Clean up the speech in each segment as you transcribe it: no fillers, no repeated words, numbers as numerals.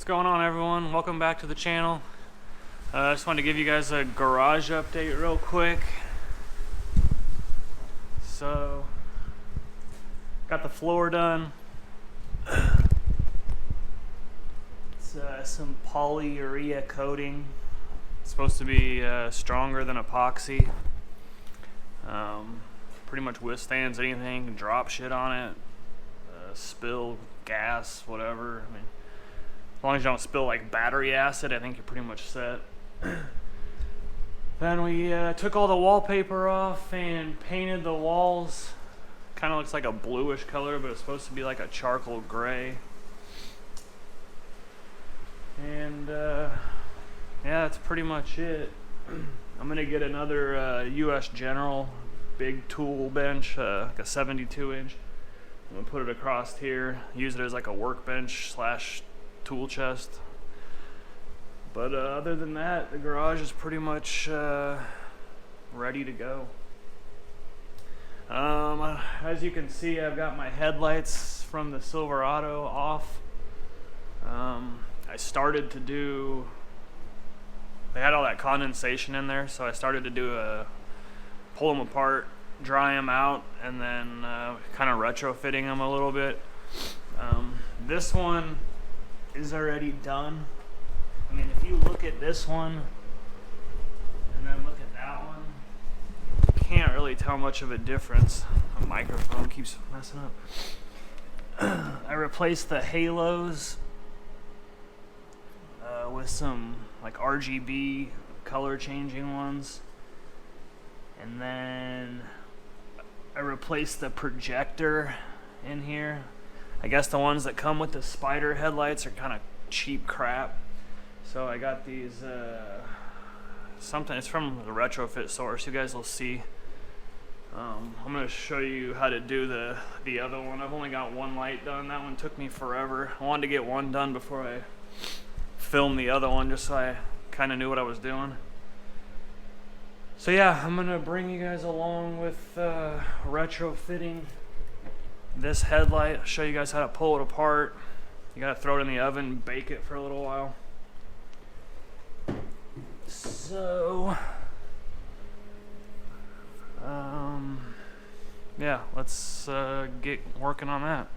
What's going on, everyone? Welcome back to the channel. I just wanted to give you guys a garage update real quick. So, got the floor done. It's some polyurea coating. It's supposed to be stronger than epoxy. Pretty much withstands anything. You can drop shit on it, spill gas, whatever. I mean, as long as you don't spill like battery acid, I think you're pretty much set. Then we took all the wallpaper off and painted the walls. Kind of looks like a bluish color, but it's supposed to be like a charcoal gray. And yeah, that's pretty much it. I'm gonna get another US General big tool bench, like a 72-inch. I'm gonna put it across here, use it as like a workbench slash tool chest. But other than that, the garage is pretty much ready to go. As you can see, I've got my headlights from the Silverado off. I started to do, they had all that condensation in there, so I started to do pull them apart, dry them out, and then kind of retrofitting them a little bit. This one is already done. I mean, if you look at this one and then look at that one, you can't really tell much of a difference. My microphone keeps messing up. I replaced the halos with some like RGB color changing ones. And then I replaced the projector in here. I guess the ones that come with the Spyder headlights are kind of cheap crap. So I got these, something, it's from the retrofit source, you guys will see. I'm going to show you how to do the other one. I've only got one light done. That one took me forever. I wanted to get one done before I filmed the other one, just so I kind of knew what I was doing. So yeah, I'm going to bring you guys along with retrofitting this headlight. I'll show you guys how to pull it apart. You got to throw it in the oven, bake it for a little while. So, yeah, let's get working on that.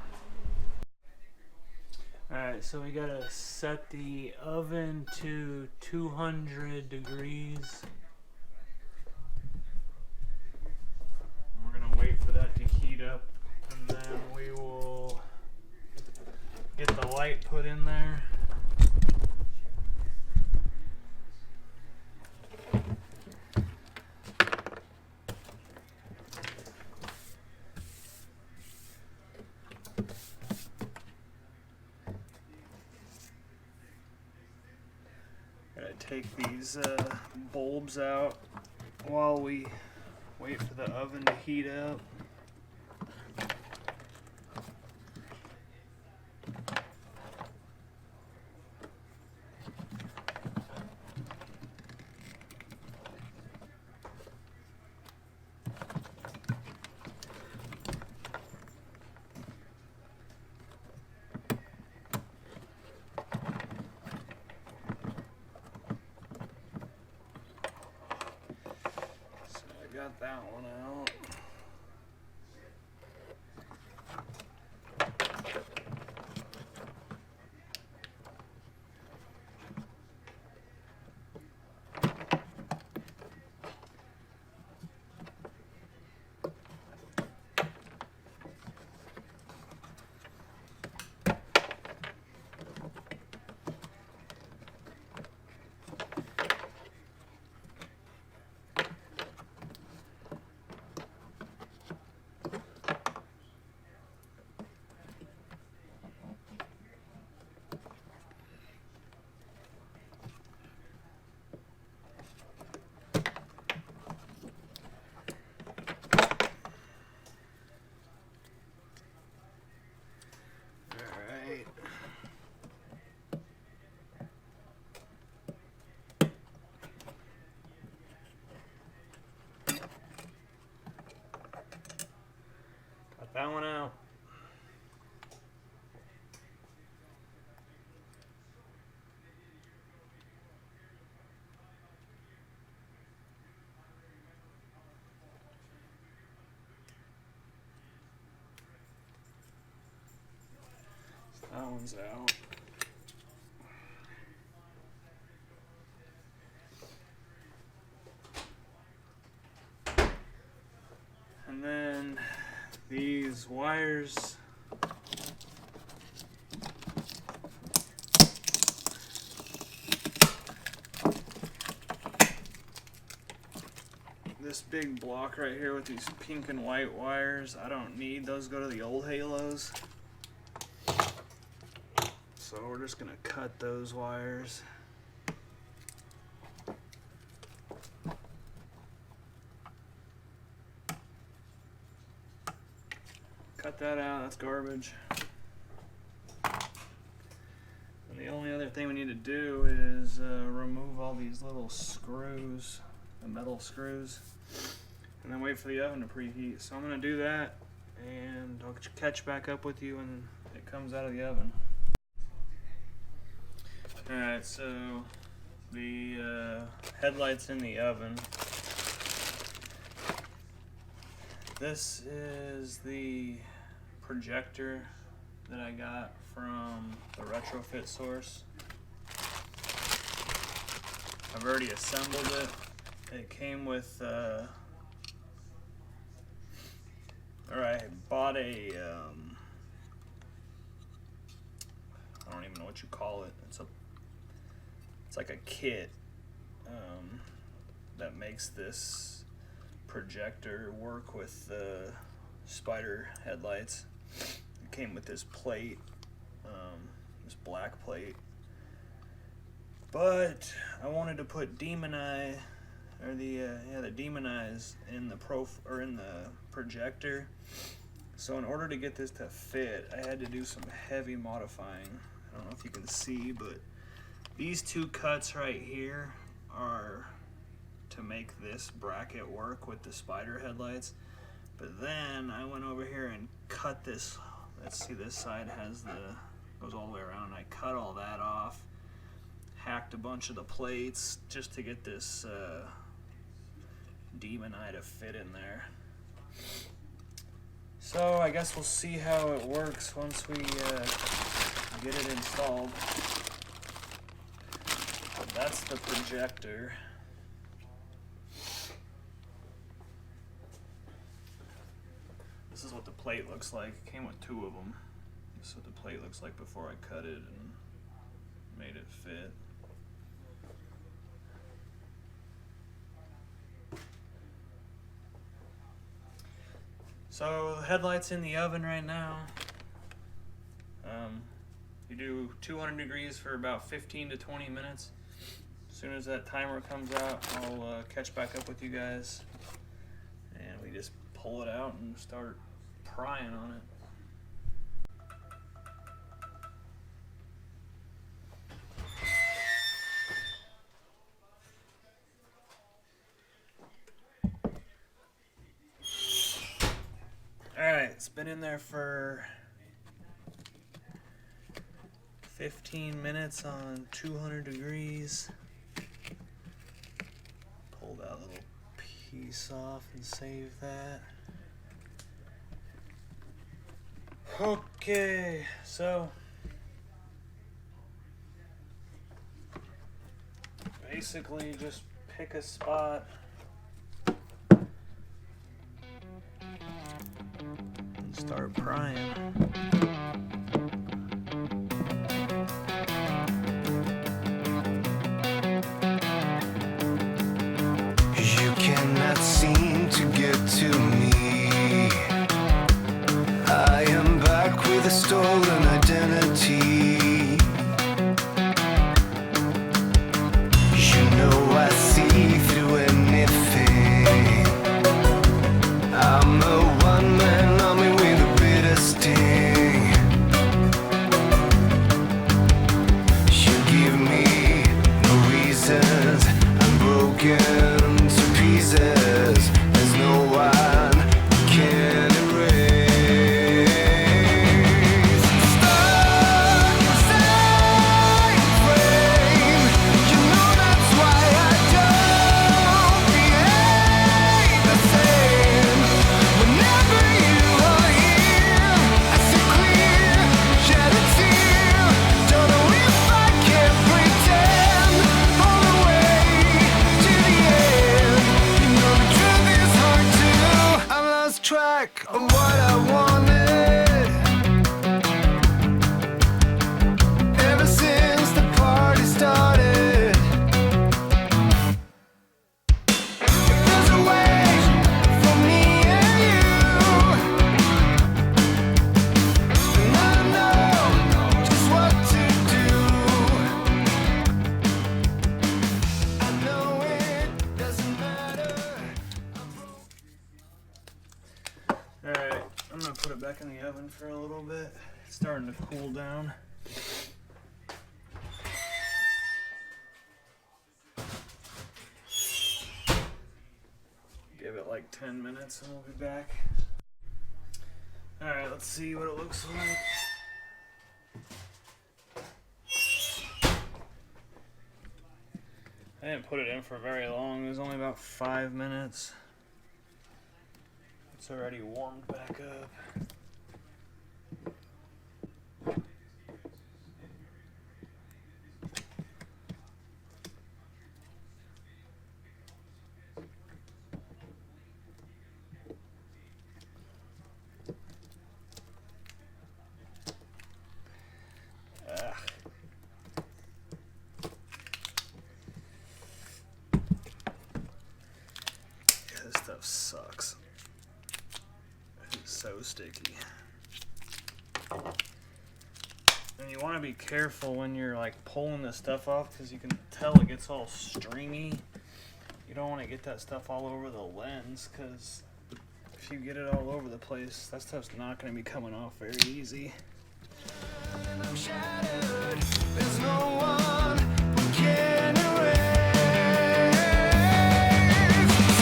Alright, so we gotta set the oven to 200 degrees. We're gonna wait for that to heat up, and then we will get the light put in there. Gotta take these bulbs out while we wait for the oven to heat up. Got that one out. That one's out. And then these wires, this big block right here with these pink and white wires, I don't need those. Go to the old halos. So we're just gonna cut those wires. Cut that out, that's garbage. And the only other thing we need to do is remove all these little screws, the metal screws, and then wait for the oven to preheat. So I'm gonna do that, and I'll catch back up with you when it comes out of the oven. Alright, so the headlights in the oven. This is the projector that I got from the retrofit source. I've already assembled it. It came with, or I bought a, I don't even know what you call it. It's like a kit that makes this projector work with the Spyder headlights. It came with this plate, this black plate. But I wanted to put demon eye, or the demon eyes in the projector. So in order to get this to fit, I had to do some heavy modifying. I don't know if you can see, but these two cuts right here are to make this bracket work with the Spyder headlights. But then I went over here and cut this. Let's see, this side goes all the way around. I cut all that off, hacked a bunch of the plates just to get this demon eye to fit in there. So I guess we'll see how it works once we get it installed. But that's the projector. This is what the plate looks like. It came with two of them. This is what the plate looks like before I cut it and made it fit. So the headlight's in the oven right now. You do 200 degrees for about 15 to 20 minutes. As soon as that timer comes out, I'll catch back up with you guys. And we just pull it out and start prying on it. Alright, it's been in there for 15 minutes on 200 degrees. Pull that little piece off and save that. Okay, so basically just pick a spot and start prying. You cannot seem to get to me. I am back with a stolen identity. You know I see through anything. I'm a one-man army with a bitter sting. You give me no reasons. I'm broken to pieces. There's no one who can erase. Stuck It's starting to cool down. Give it like 10 minutes and we'll be back. Alright, let's see what it looks like. I didn't put it in for very long. It was only about 5 minutes. It's already warmed back up. This stuff sucks. It's so sticky. And you want to be careful when you're like pulling this stuff off because you can tell it gets all stringy. You don't want to get that stuff all over the lens because if you get it all over the place, that stuff's not going to be coming off very easy. I'm shattered. There's no one who can erase.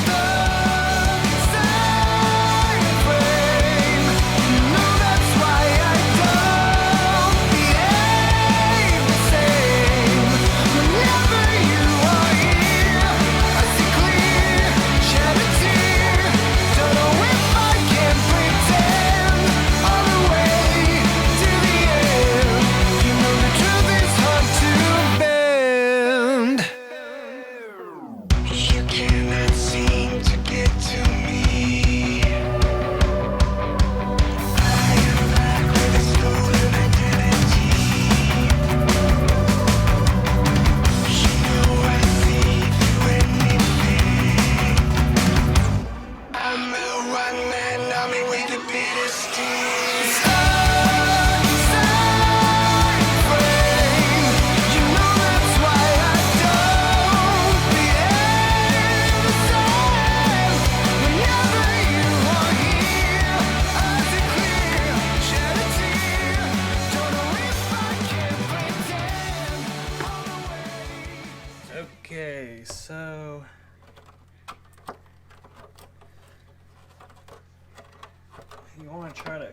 Stuck inside a frame. You know that's why I don't behave the same. Whenever you are here, I see clear, shed a tear. Don't know if I can pretend all the way to the end. You know the truth is hard to bend. You cannot seem to get to me. I am back with a stolen identity. You know I see through anything. I'm the one man army with a bit of steel. Stuck inside a frame. You know that's why I don't behave the same. Whenever you are here, eyes are clear, shed a tear. Don't know if I can pretend all the way. Okay, so you want to try to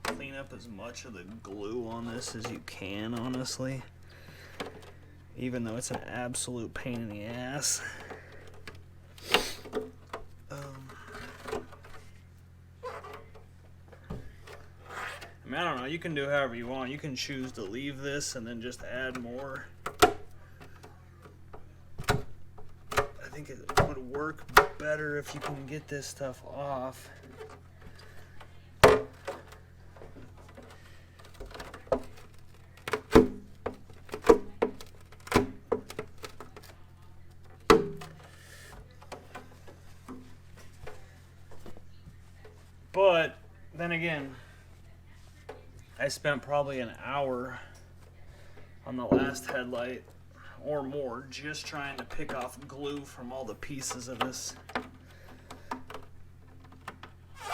clean up as much of the glue on this as you can, honestly. Even though it's an absolute pain in the ass. I mean, I don't know. You can do however you want. You can choose to leave this and then just add more. I think it would work better if you can get this stuff off. But then again, I spent probably an hour on the last headlight or more just trying to pick off glue from all the pieces of this.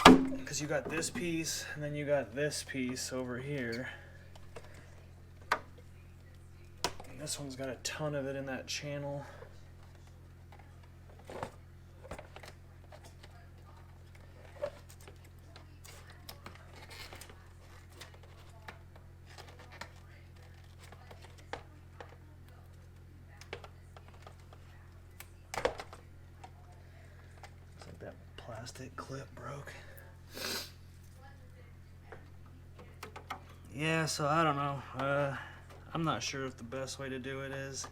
Because you got this piece and then you got this piece over here. And this one's got a ton of it in that channel. That plastic clip broke. Yeah, so I don't know. I'm not sure if the best way to do it is.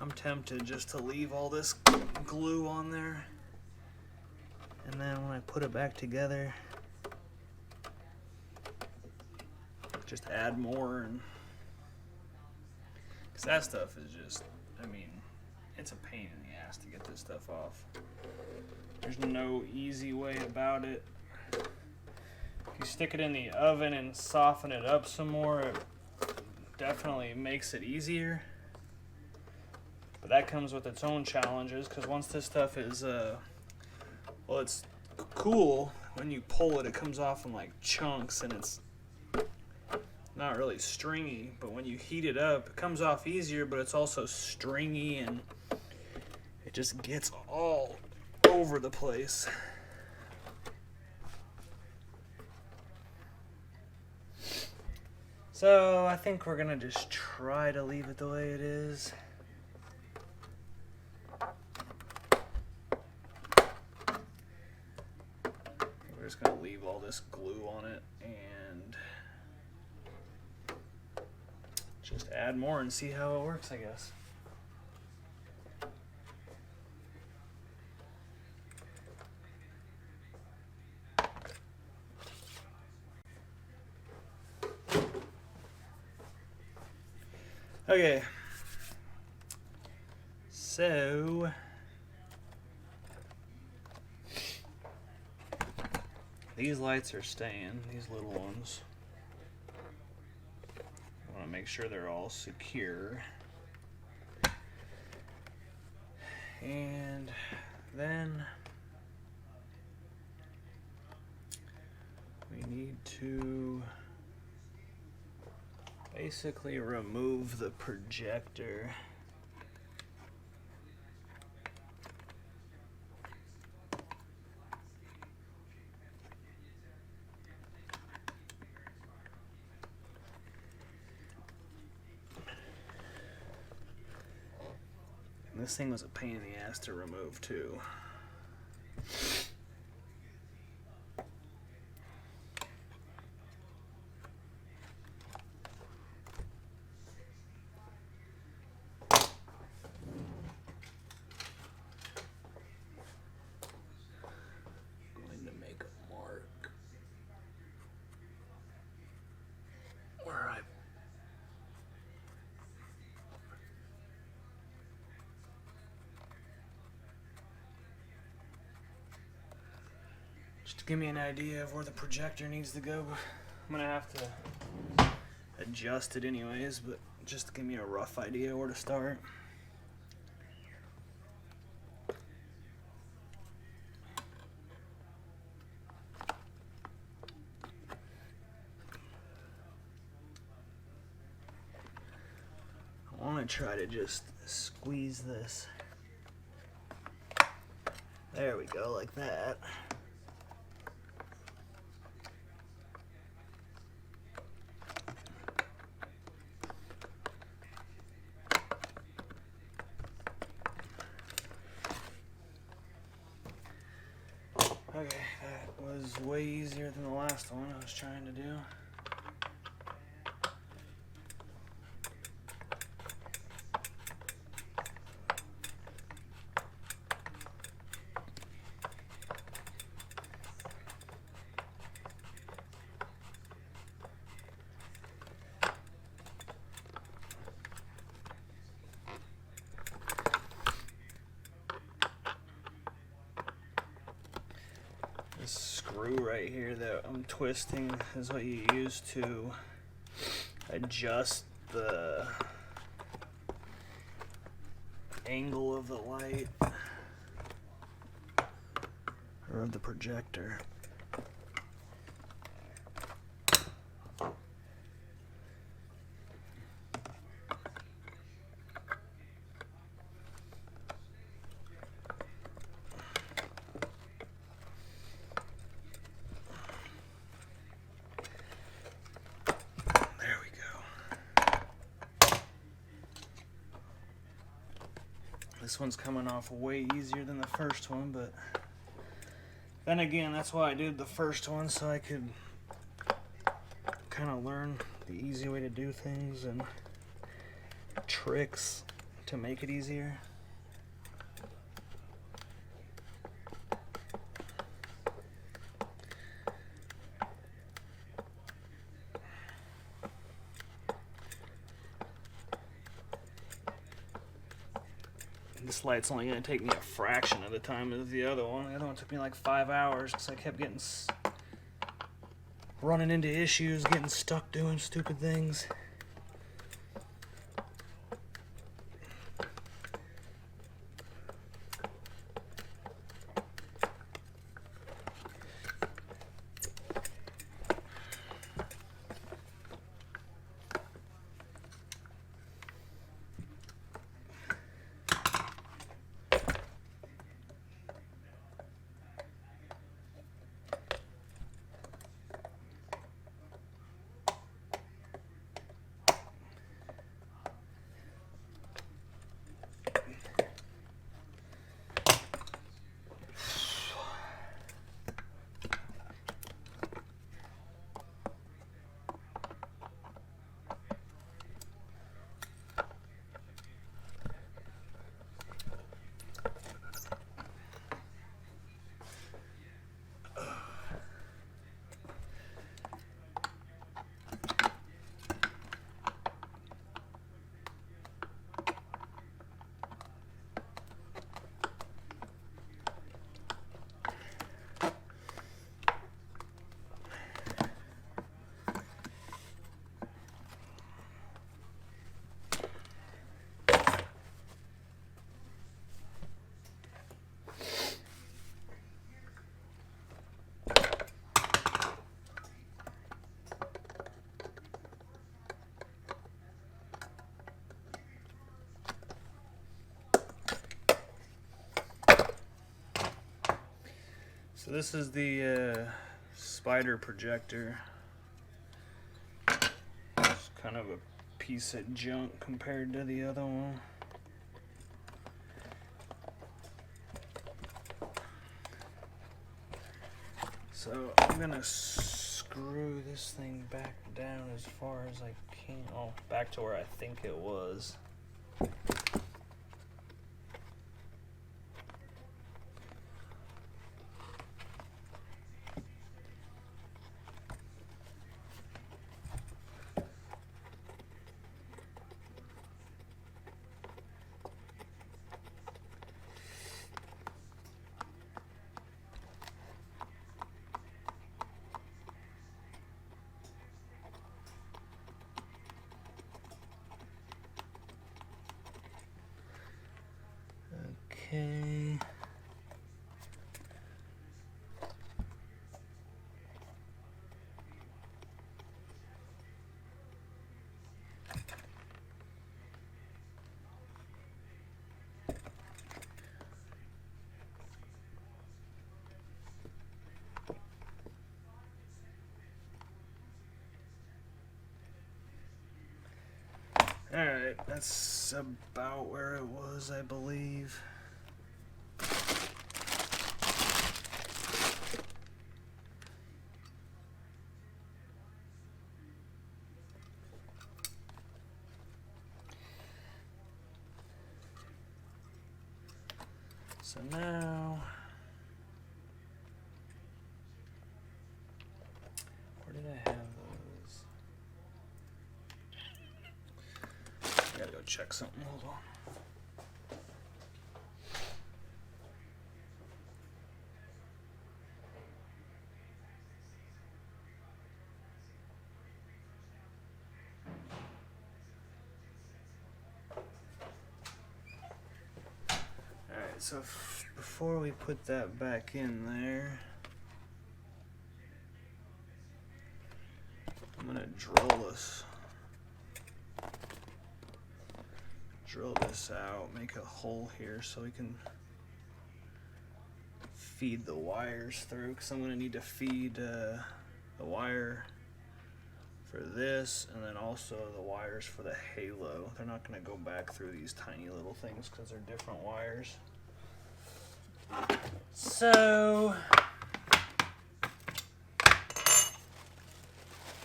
I'm tempted just to leave all this glue on there. And then when I put it back together, just add more. And because that stuff is just, I mean, it's a pain in the ass to get this stuff off. There's no easy way about it. If you stick it in the oven and soften it up some more, it definitely makes it easier. But that comes with its own challenges, because once this stuff is, well, it's cool, when you pull it, it comes off in like chunks and it's not really stringy. But when you heat it up, it comes off easier, but it's also stringy and it just gets all over the place. So I think we're gonna just try to leave it the way it is. We're just gonna leave all this glue on it and just add more and see how it works, I guess. Okay, so these lights are staying, these little ones. I want to make sure they're all secure. And then we need to basically remove the projector. And this thing was a pain in the ass to remove too. Just to give me an idea of where the projector needs to go. I'm gonna have to adjust it anyways, but just to give me a rough idea where to start. I want to try to just squeeze this. There we go, like that. Okay, that was way easier than the last one I was trying to do. This screw right here that I'm twisting is what you use to adjust the angle of the light or of the projector. This one's coming off way easier than the first one, but then again, that's why I did the first one, so I could kind of learn the easy way to do things and tricks to make it easier. This light's only going to take me a fraction of the time as the other one. The other one took me like 5 hours because I kept getting running into issues, getting stuck doing stupid things. So this is the Spyder projector. It's kind of a piece of junk compared to the other one. So I'm gonna screw this thing back down as far as I can. Oh, back to where I think it was. Okay. Alright, that's about where it was, I believe. So now, where did I have those? I gotta go check something, hold on. Alright, so before we put that back in there, I'm gonna drill this out, make a hole here so we can feed the wires through, because I'm gonna need to feed the wire for this and then also the wires for the halo. They're not gonna go back through these tiny little things because they're different wires. So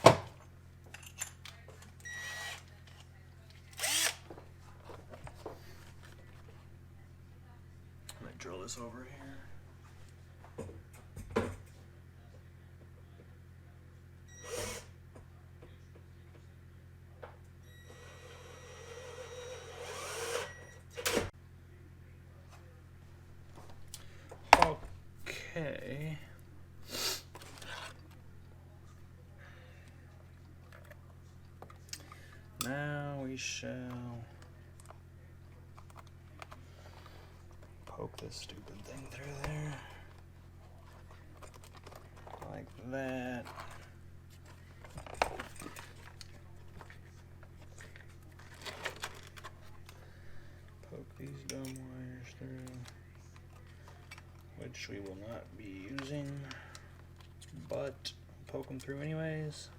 I'm gonna drill this over here. Okay. Now we shall poke this stupid thing through there. Like that. Poke these dumb wires through, which we will not be using, but poke them through anyways.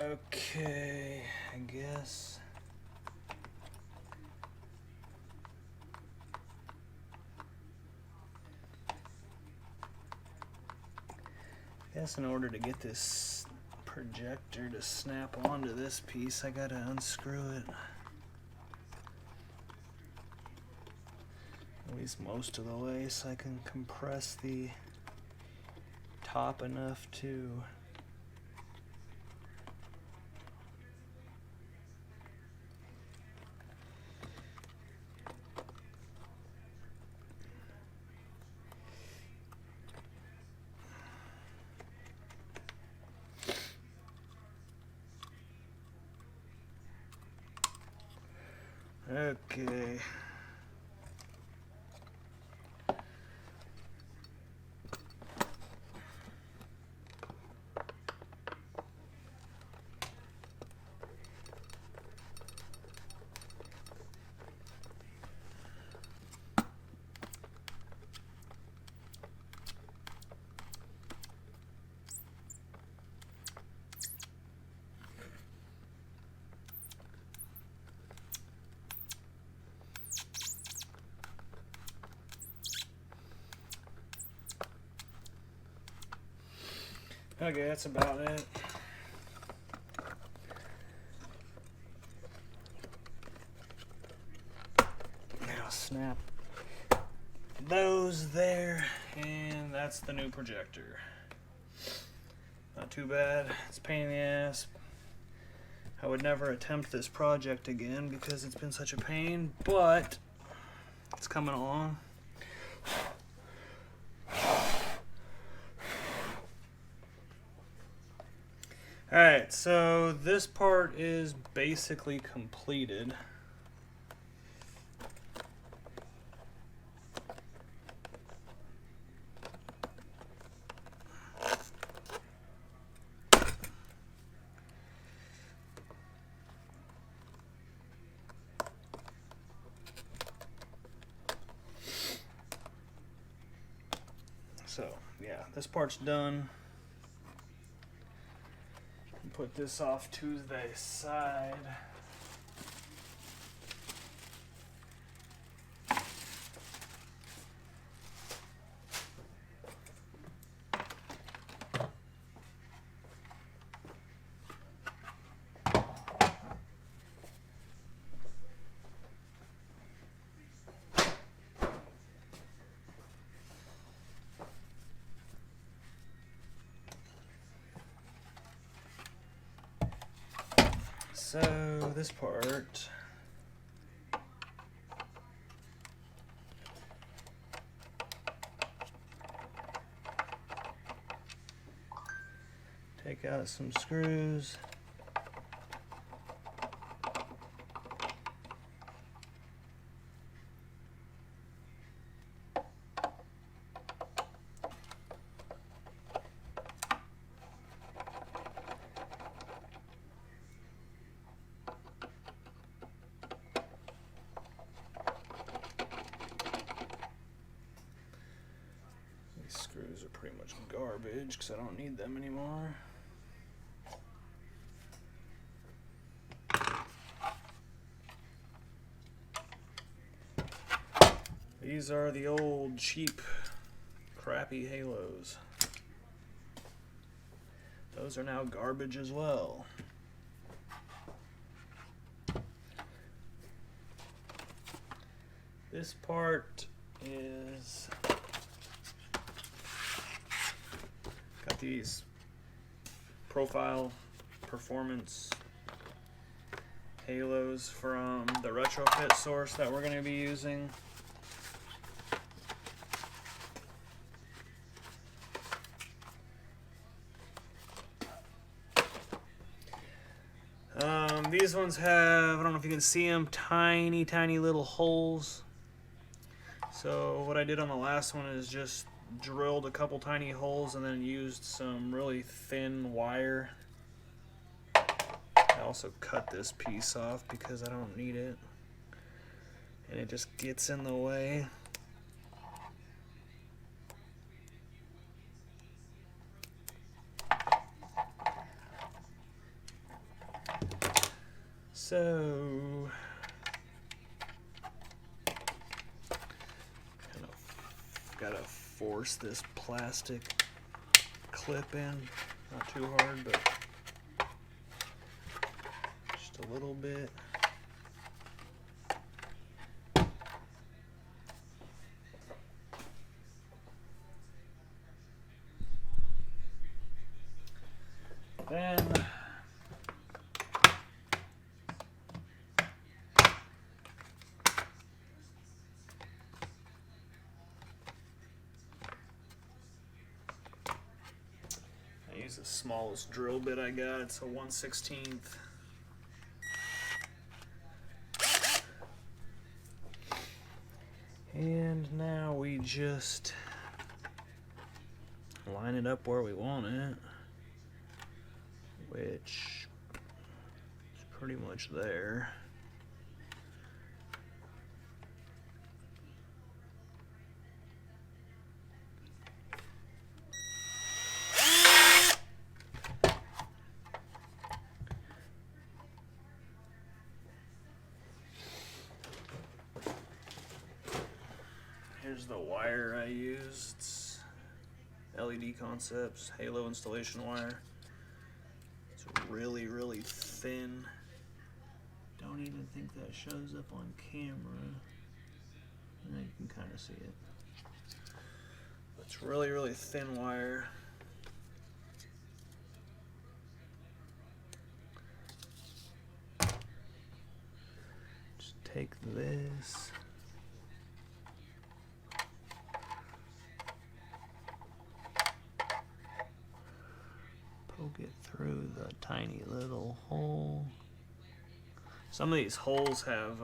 Okay, I guess this. I guess in order to get this projector to snap onto this piece, I gotta unscrew it. At least most of the way, so I can compress the top enough to okay. Okay, that's about it. Now snap those there, and that's the new projector. Not too bad. It's a pain in the ass. I would never attempt this project again because it's been such a pain, but it's coming along. Alright, so this part is basically completed. So, yeah, this part's done. Put this off to the side. So this part take out some screws. Screws are pretty much garbage because I don't need them anymore. These are the old cheap crappy halos. Those are now garbage as well. This part is got these profile performance halos from the retrofit source that we're going to be using. These ones have, I don't know if you can see them, tiny little holes. So what I did on the last one is just drilled a couple tiny holes and then used some really thin wire. I also cut this piece off because I don't need it, and it just gets in the way. So kind of gotta force this plastic clip in, not too hard, but just a little bit. Then I use the smallest drill bit I got. It's a 1/16. And now we just line it up where we want it, which is pretty much there. Here's the wire I used. It's LED Concepts Halo installation wire. It's really, really thin. Don't even think that shows up on camera. And you can kind of see it. It's really, really thin wire. Just take this. Poke it through the tiny little hole. Some of these holes have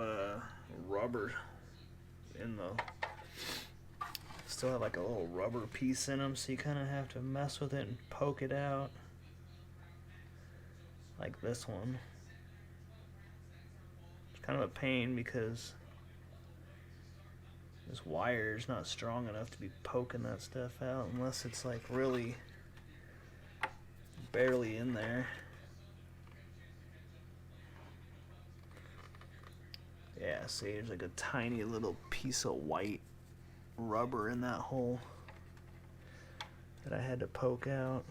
rubber in the, still have like a little rubber piece in them, so you kind of have to mess with it and poke it out. Like this one. It's kind of a pain because this wire is not strong enough to be poking that stuff out unless it's like really barely in there. Yeah, see, there's like a tiny little piece of white rubber in that hole that I had to poke out.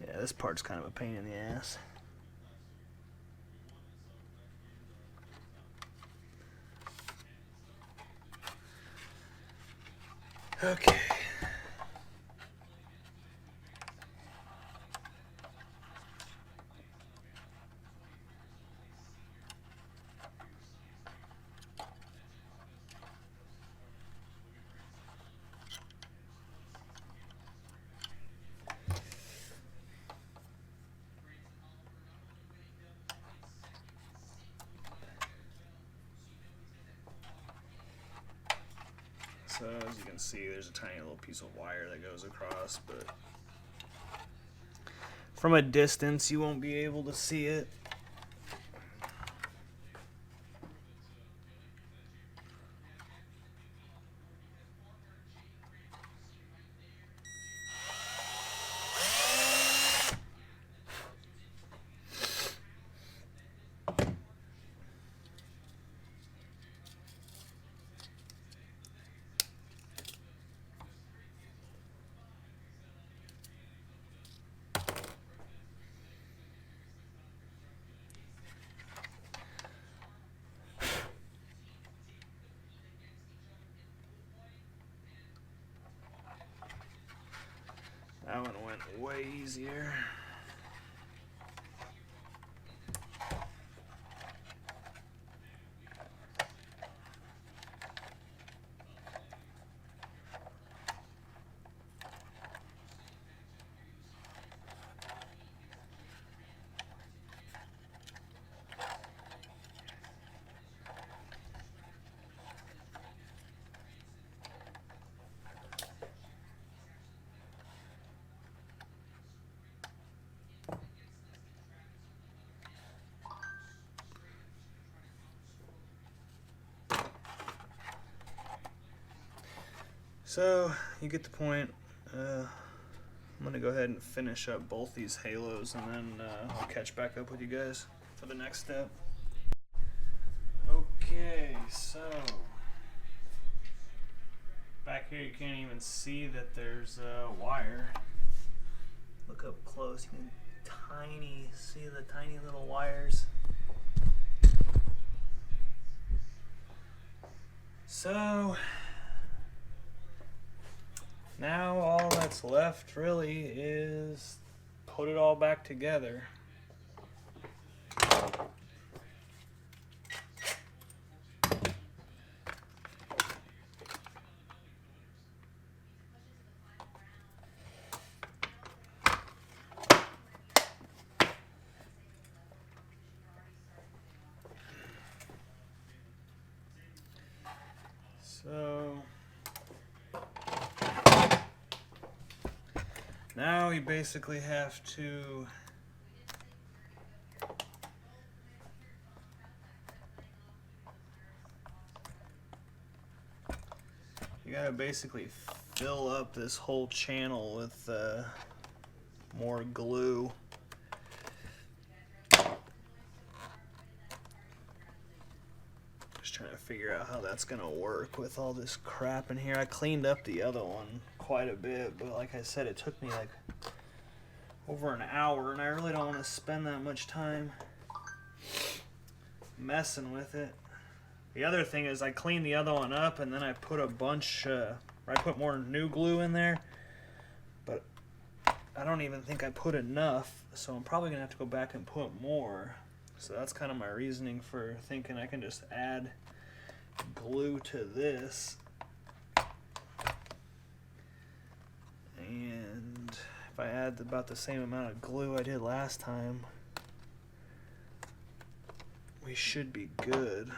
Yeah, this part's kind of a pain in the ass. Okay. So as you can see, there's a tiny little piece of wire that goes across, but from a distance you won't be able to see it. That one went way easier. So you get the point. I'm gonna go ahead and finish up both these halos, and then I'll catch back up with you guys for the next step. Okay, so back here you can't even see that there's a wire. Look up close, you can see the tiny little wires. So now all that's left really is put it all back together. So now you basically have to gotta basically fill up this whole channel with more glue. Just trying to figure out how that's gonna work with all this crap in here. I cleaned up the other one quite a bit, but like I said, it took me like over an hour, and I really don't want to spend that much time messing with it. The other thing is I cleaned the other one up, and then I put a bunch, I put more new glue in there, but I don't even think I put enough, so I'm probably gonna have to go back and put more. So that's kind of my reasoning for thinking I can just add glue to this. And if I add about the same amount of glue I did last time, we should be good.